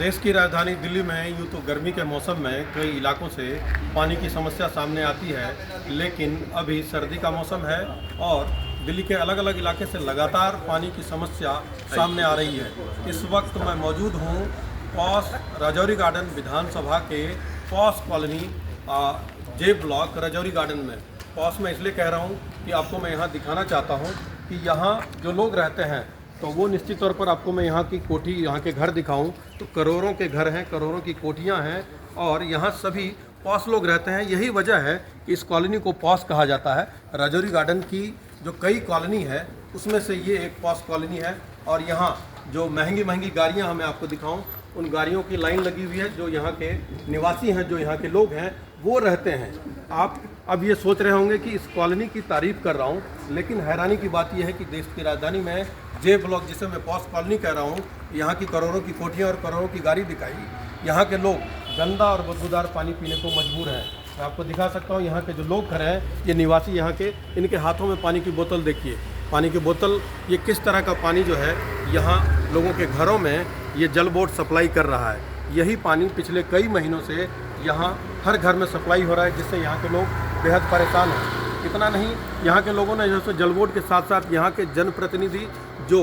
देश की राजधानी दिल्ली में यूँ तो गर्मी के मौसम में कई इलाकों से पानी की समस्या सामने आती है, लेकिन अभी सर्दी का मौसम है और दिल्ली के अलग अलग इलाके से लगातार पानी की समस्या सामने आ रही है। इस वक्त मैं मौजूद हूँ पॉस राजौरी गार्डन विधानसभा के posh colony J block Rajouri Garden में। पॉस में इसलिए कह रहा हूँ कि आपको मैं यहाँ दिखाना चाहता हूँ कि यहाँ जो लोग रहते हैं तो वो निश्चित तौर पर आपको मैं यहाँ की कोठी, यहाँ के घर दिखाऊं तो करोड़ों के घर हैं, करोड़ों की कोठियाँ हैं और यहाँ सभी पॉस लोग रहते हैं। यही वजह है कि इस कॉलोनी को पॉस कहा जाता है। राजौरी गार्डन की जो कई कॉलोनी है उसमें से ये एक पॉस कॉलोनी है और यहाँ जो महंगी महंगी गाड़ियाँ हमें आपको दिखाऊँ, उन गाड़ियों की लाइन लगी हुई है। जो यहाँ के निवासी हैं, जो यहाँ के लोग हैं वो रहते हैं। आप अब ये सोच रहे होंगे कि इस कॉलोनी की तारीफ़ कर रहा हूँ, लेकिन हैरानी की बात यह है कि देश की राजधानी में जे ब्लॉक, जिसे मैं पॉस कॉलोनी कह रहा हूँ, यहाँ की करोड़ों की कोठियाँ और करोड़ों की गाड़ी दिखाई। यहाँ के लोग गंदा और बदबूदार पानी पीने को मजबूर हैं। मैं आपको दिखा सकता हूँ यहाँ के जो लोग खड़े हैं, ये निवासी यहाँ के, इनके हाथों में पानी की बोतल देखिए। पानी की बोतल, ये किस तरह का पानी जो है यहाँ लोगों के घरों में ये जल बोर्ड सप्लाई कर रहा है। यही पानी पिछले कई महीनों से यहाँ हर घर में सप्लाई हो रहा है, जिससे यहाँ के लोग बेहद परेशान हैं। इतना नहीं, यहाँ के लोगों ने जैसे जल बोर्ड के साथ साथ यहाँ के जनप्रतिनिधि जो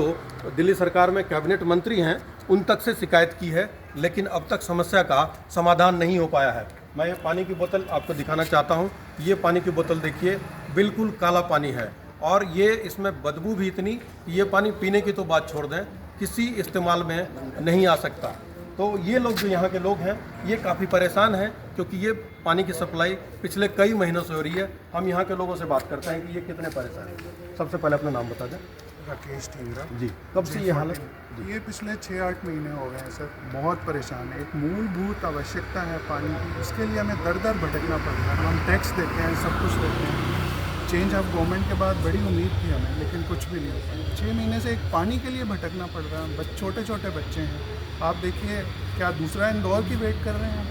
दिल्ली सरकार में कैबिनेट मंत्री हैं उन तक से शिकायत की है, लेकिन अब तक समस्या का समाधान नहीं हो पाया है। मैं ये पानी की बोतल आपको दिखाना चाहता हूँ। ये पानी की बोतल देखिए, बिल्कुल काला पानी है और ये इसमें बदबू भी इतनी, ये पानी पीने की तो बात छोड़ दें, किसी इस्तेमाल में नहीं आ सकता। तो ये लोग जो यहाँ के लोग हैं ये काफ़ी परेशान हैं, क्योंकि ये पानी की सप्लाई पिछले कई महीनों से हो रही है। हम यहाँ के लोगों से बात करते हैं कि ये कितने परेशान हैं। सबसे पहले अपना नाम बता दें। राकेश टींगरा जी, कब से ये हालत? ये पिछले 6-8 महीने हो गए हैं सर। बहुत परेशान है। एक मूलभूत आवश्यकता है पानी की, उसके लिए हमें दर दर भटकना पड़ता है। हम टैक्स देते हैं, सब कुछ देते हैं। चेंज ऑफ गवर्नमेंट के बाद बड़ी उम्मीद थी हमें, लेकिन कुछ भी नहीं हो पाया। 6 महीने से एक पानी के लिए भटकना पड़ रहा है। छोटे छोटे बच्चे हैं, आप देखिए, क्या दूसरा इंदौर की वेट कर रहे हैं।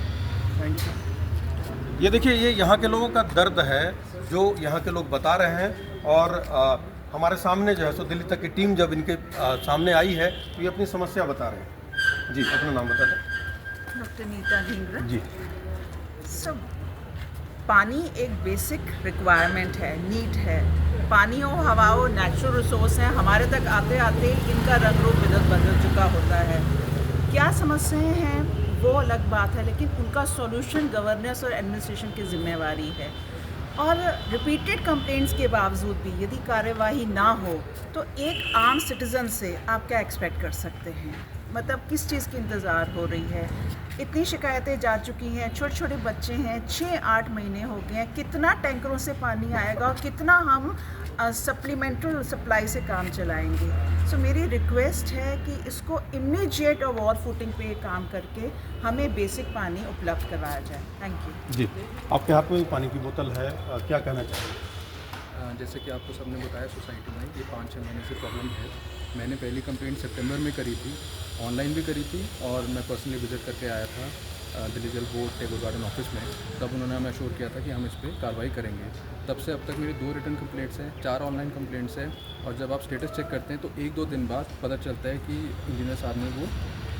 Thank you. ये देखिए, ये यहाँ के लोगों का दर्द है जो यहाँ के लोग बता रहे हैं और हमारे सामने जो है सो दिल्ली तक की टीम जब इनके सामने आई है तो ये अपनी समस्या बता रहे हैं। जी, अपना नाम बता दें। डॉक्टर नीता ढींगरा जी। सब पानी एक बेसिक रिक्वायरमेंट है, नीड है। पानी हो, हवा हो, नेचुरल रिसोर्स है। हमारे तक आते आते इनका रंग रूप बदल चुका होता है। क्या समस्याएं हैं वो अलग बात है, लेकिन उनका सॉल्यूशन गवर्नेंस और एडमिनिस्ट्रेशन की जिम्मेवारी है। और रिपीटेड कंप्लेंट्स के बावजूद भी यदि कार्यवाही ना हो तो एक आम सिटीज़न से आप क्या एक्सपेक्ट कर सकते हैं? मतलब किस चीज़ की इंतज़ार हो रही है? इतनी शिकायतें जा चुकी हैं, छोटे छोटे बच्चे हैं, 6-8 महीने हो गए हैं। कितना टैंकरों से पानी आएगा और कितना हम सप्लीमेंट्री सप्लाई से काम चलाएंगे? सो मेरी रिक्वेस्ट है कि इसको इमीडिएट और वॉर फुटिंग पे काम करके हमें बेसिक पानी उपलब्ध करवाया जाए। Thank you. जी, आपके हाथ में भी पानी की बोतल है, क्या कहना चाहिए? जैसे कि आपको सबने बताया, सोसाइटी में ये 5-6 महीने से प्रॉब्लम है। मैंने पहली कंप्लेंट सितंबर में करी थी, ऑनलाइन भी करी थी और मैं पर्सनली विजिट करके आया था दिल्ली जल बोर्ड टेबल गार्डन ऑफिस में। तब उन्होंने हमें अश्योर किया था कि हम इस पर कार्रवाई करेंगे। तब से अब तक मेरी 2 रिटर्न कंप्लेंट्स हैं, 4 ऑनलाइन कंप्लेंट्स हैं और जब आप स्टेटस चेक करते हैं तो 1-2 दिन बाद पता चलता है कि इंजीनियर साहब ने वो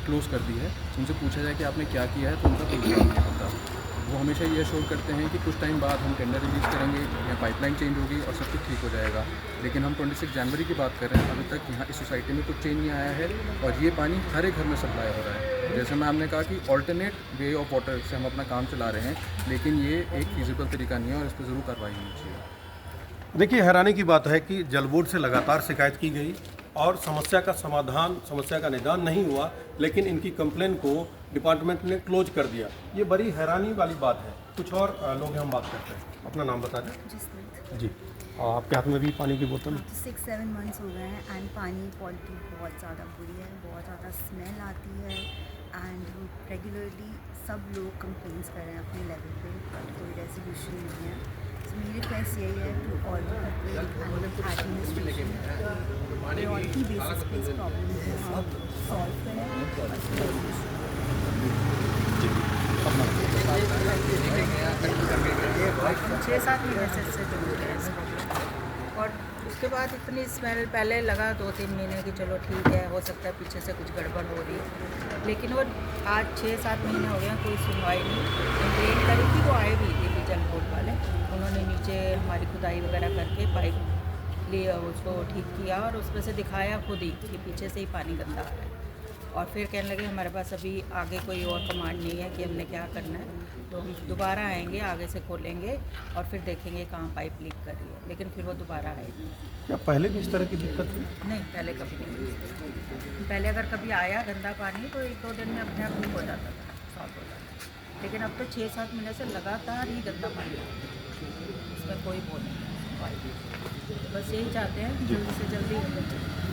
क्लोज़ कर दी है। उनसे पूछा जाए कि आपने क्या किया है तो उनका कोई जवाब नहीं होता। वो हमेशा ये अश्योर करते हैं कि कुछ टाइम बाद हम टेंडर रिलीज़ करेंगे या पाइपलाइन चेंज होगी और सब कुछ ठीक हो जाएगा। लेकिन हम 26 जनवरी की बात कर रहे हैं, अभी तक यहाँ इस सोसाइटी में कुछ चेंज नहीं आया है और ये पानी हर एक घर में सप्लाई हो रहा है। जैसे मैं आपने कहा कि ऑल्टरनेट वे ऑफ वाटर से हम अपना काम चला रहे हैं, लेकिन ये एक फिजिबल तरीका नहीं है और इस पर ज़रूर कार्रवाई होनी चाहिए। देखिए, हैरानी की बात है कि जल बोर्ड से लगातार शिकायत की गई और समस्या का समाधान, समस्या का निदान नहीं हुआ, लेकिन इनकी कंप्लेन को डिपार्टमेंट ने क्लोज कर दिया। ये बड़ी हैरानी वाली बात है। कुछ और लोग हैं, हम बात करते हैं। अपना नाम बता दें। जी, आपके हाथ में भी पानी की बोतल? 6-7 मंथ्स हो गए हैं एंड पानी क्वालिटी बहुत ज़्यादा बुरी है, बहुत ज़्यादा स्मेल आती है एंड रेगुलरली सब लोग कंप्लेंट्स कर रहे हैं अपने लेवल पे, बट कोई रेजोल्यूशन नहीं है। तो मेरी रिक्वेस्ट यही है to all administration priority basis पे इस प्रॉब्लम को हम सॉल्व करें। 6-7 महीने से इससे जुड़ गए हैं और उसके बाद इतनी स्मेल पहले लगा 2-3 महीने की, चलो ठीक है, हो सकता है पीछे से कुछ गड़बड़ हो रही है, लेकिन वो आज 6-7 महीने हो गए हैं, कोई सुनवाई नहीं। कंप्लेन करी थी, वो आए भी थे जल बोर्ड वाले, उन्होंने नीचे हमारी खुदाई वगैरह करके पाइप लिए, उसको ठीक किया और उसमें से दिखाया खुद ही कि पीछे से ही पानी गंदा आ रहा है। और फिर कहने लगे हमारे पास अभी आगे कोई और कमांड नहीं है कि हमने क्या करना है, तो हम दोबारा आएंगे, आगे से खोलेंगे और फिर देखेंगे कहाँ पाइप लीक कर रही है, लेकिन फिर वो दोबारा आएगी। क्या पहले भी इस तरह की दिक्कत थी? नहीं, पहले कभी नहीं। पहले अगर कभी आया गंदा पानी तो 1-2 दिन में अपने आप ठीक हो जाता था, सॉल्व हो जाता था, लेकिन अब तो 6-7 महीने से लगातार ही गंदा पानी आता है, इसमें कोई वो नहीं है। तो बस यही चाहते हैं जल्दी से जल्दी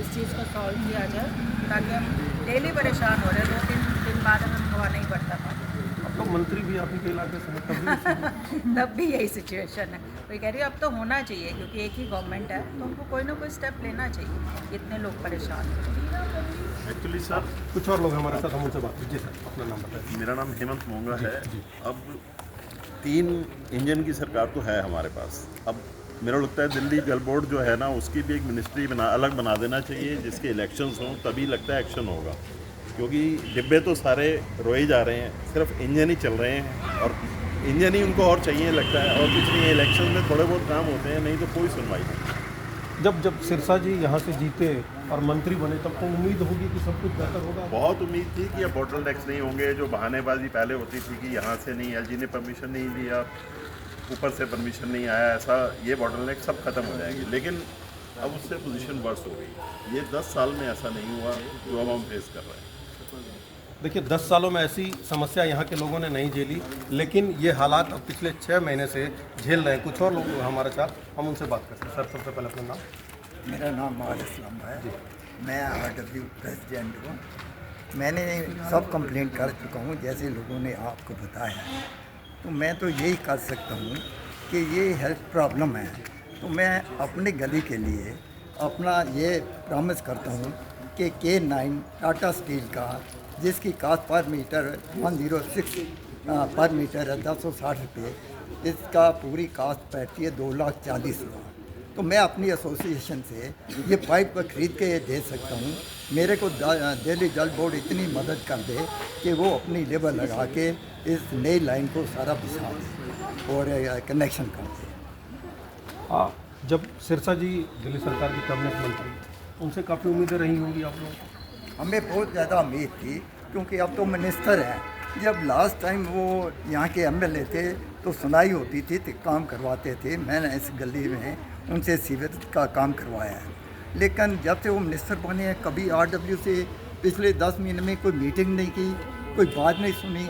इस चीज़ को सॉल्व किया जाए, ताकि हम डेली परेशान हो रहे हैं, 2-3 दिन बाद हमें हवा नहीं पड़ता पानी। अब तो मंत्री भी आप ही के इलाके से हैं, तब तब भी यही सिचुएशन है। वही कह रही है अब तो होना चाहिए, क्योंकि एक ही गवर्नमेंट है, तो उनको कोई ना कोई स्टेप लेना चाहिए, इतने लोग परेशान हैं। एक्चुअली सर कुछ और लोग हमारे साथ, हम उनसे बात कीजिए। सर अपना नाम बताइए। मेरा नाम हेमंत मोंगा है। अब 3 इंजन की सरकार तो है हमारे पास। अब मेरा लगता है दिल्ली जल बोर्ड जो है ना, उसकी भी एक मिनिस्ट्री अलग बना देना चाहिए, जिसके इलेक्शंस हों, तभी लगता है एक्शन होगा। क्योंकि डिब्बे तो सारे रोए जा रहे हैं, सिर्फ इंजन ही चल रहे हैं और इंजन ही उनको और चाहिए लगता है, और कुछ नहीं है। इलेक्शन में थोड़े बहुत काम होते हैं, नहीं तो कोई सुनवाई नहीं। जब सिरसा जी यहाँ से जीते और मंत्री बने, तब तो उम्मीद होगी कि सब कुछ बेहतर होगा। बहुत उम्मीद थी कि अब बोटल टैक्स नहीं होंगे, जो बहानेबाजी पहले होती थी कि यहाँ से नहीं, एलजी ने परमिशन नहीं दिया, ऊपर से परमिशन नहीं आया, ऐसा ये बोटल टैक्स सब खत्म हो जाएंगे। लेकिन अब उससे पोजीशन वर्स हो गई। ये 10 साल में ऐसा नहीं हुआ जो अब हम फेस कर रहे हैं। देखिए 10 सालों में ऐसी समस्या यहाँ के लोगों ने नहीं झेली, लेकिन ये हालात अब पिछले 6 महीने से झेल रहे हैं। कुछ और लोग हमारे साथ, हम उनसे बात करते हैं। सर सबसे पहले अपना नाम। मेरा नाम मारिस लम्बा है, मैं RW प्रेसिडेंट हूँ। मैंने सब कंप्लेंट कर चुका हूँ, जैसे लोगों ने आपको बताया। तो मैं तो यही कर सकता हूँ कि ये हेल्थ प्रॉब्लम है, तो मैं अपने गली के लिए अपना ये प्रॉमिस करता हूँ कि K9 टाटा स्टील का, जिसकी कास्ट पर मीटर 106 पर मीटर है 1060 रुपये, इसका पूरी कास्ट बैठती है 2,40,000। तो मैं अपनी एसोसिएशन से ये पाइप खरीद के दे सकता हूँ। मेरे को दिल्ली जल बोर्ड इतनी मदद कर दे कि वो अपनी लेबर लगा के इस नई लाइन को सारा बिछा दे और कनेक्शन कर दे। जब सिरसा जी दिल्ली सरकार की कैबिनेट मंत्री, उनसे काफ़ी उम्मीदें रही होंगी आप लोगों को? हमें बहुत ज़्यादा उम्मीद थी, क्योंकि अब तो मिनिस्टर हैं। जब लास्ट टाइम वो यहाँ के MLA थे तो सुनाई होती थी तो काम करवाते थे। मैंने इस गली में उनसे सीवेज का काम करवाया है, लेकिन जब से वो मिनिस्टर बने हैं, कभी RW से पिछले 10 महीने में कोई मीटिंग नहीं की, कोई बात नहीं सुनी।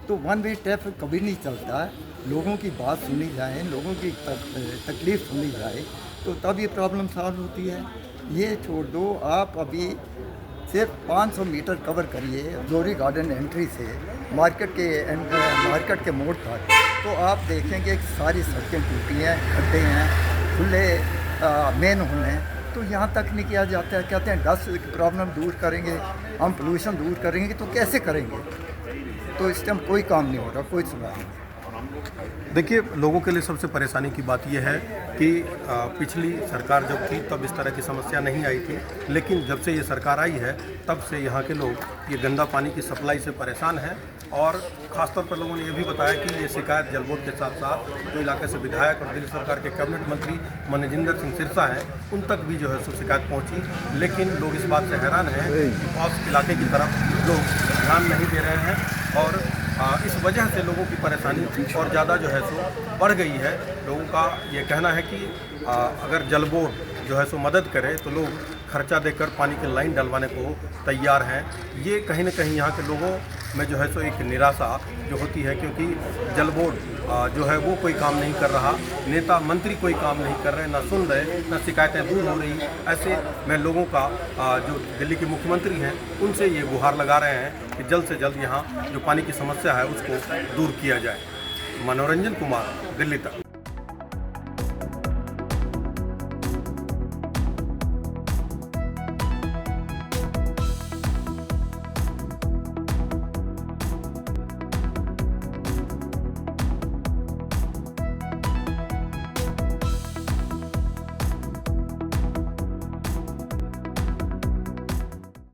तो 1 वे ट्रैफिक कभी नहीं चलता है। लोगों की बात सुनी जाए, लोगों की तकलीफ़ सुनी जाए, तो तब ये प्रॉब्लम सॉल्व होती है। ये छोड़ दो, आप अभी सिर्फ 500 मीटर कवर करिए जोरी गार्डन एंट्री से मार्केट के मोड़ तक, तो आप देखेंगे कि सारी सड़कें टूटी हैं, खड्डे हैं, खुले मेन होल हैं। तो यहाँ तक नहीं किया जाता है। कहते हैं डस्ट की प्रॉब्लम दूर करेंगे, हम पोल्यूशन दूर करेंगे, तो कैसे करेंगे? तो इस टाइम कोई काम नहीं हो रहा, कोई सुधार नहीं। देखिए लोगों के लिए सबसे परेशानी की बात यह है कि पिछली सरकार जब थी तब इस तरह की समस्या नहीं आई थी, लेकिन जब से ये सरकार आई है तब से यहाँ के लोग ये गंदा पानी की सप्लाई से परेशान हैं। और ख़ासतौर पर लोगों ने ये भी बताया कि ये शिकायत जल बोर्ड के साथ साथ जो इलाके से विधायक और दिल्ली सरकार के कैबिनेट मंत्री मनजिंदर सिंह सिरसा हैं, उन तक भी जो है सो शिकायत पहुँची। लेकिन लोग इस बात से हैरान हैं कि पॉस इलाके की तरफ लोग ध्यान नहीं दे रहे हैं और इस वजह से लोगों की परेशानी और ज़्यादा जो है सो बढ़ गई है। लोगों का ये कहना है कि अगर जल बोर्ड जो है सो मदद करे तो लोग खर्चा देकर पानी की लाइन डलवाने को तैयार हैं। ये कहीं ना कहीं यहाँ के लोगों में जो है सो एक निराशा जो होती है, क्योंकि जल बोर्ड जो है वो कोई काम नहीं कर रहा, नेता मंत्री कोई काम नहीं कर रहे, ना सुन रहे, ना शिकायतें दूर हो रही। ऐसे में लोगों का जो दिल्ली के मुख्यमंत्री हैं उनसे ये गुहार लगा रहे हैं कि जल्द से जल्द यहाँ जो पानी की समस्या है उसको दूर किया जाए। मनोरंजन कुमार, दिल्ली तक।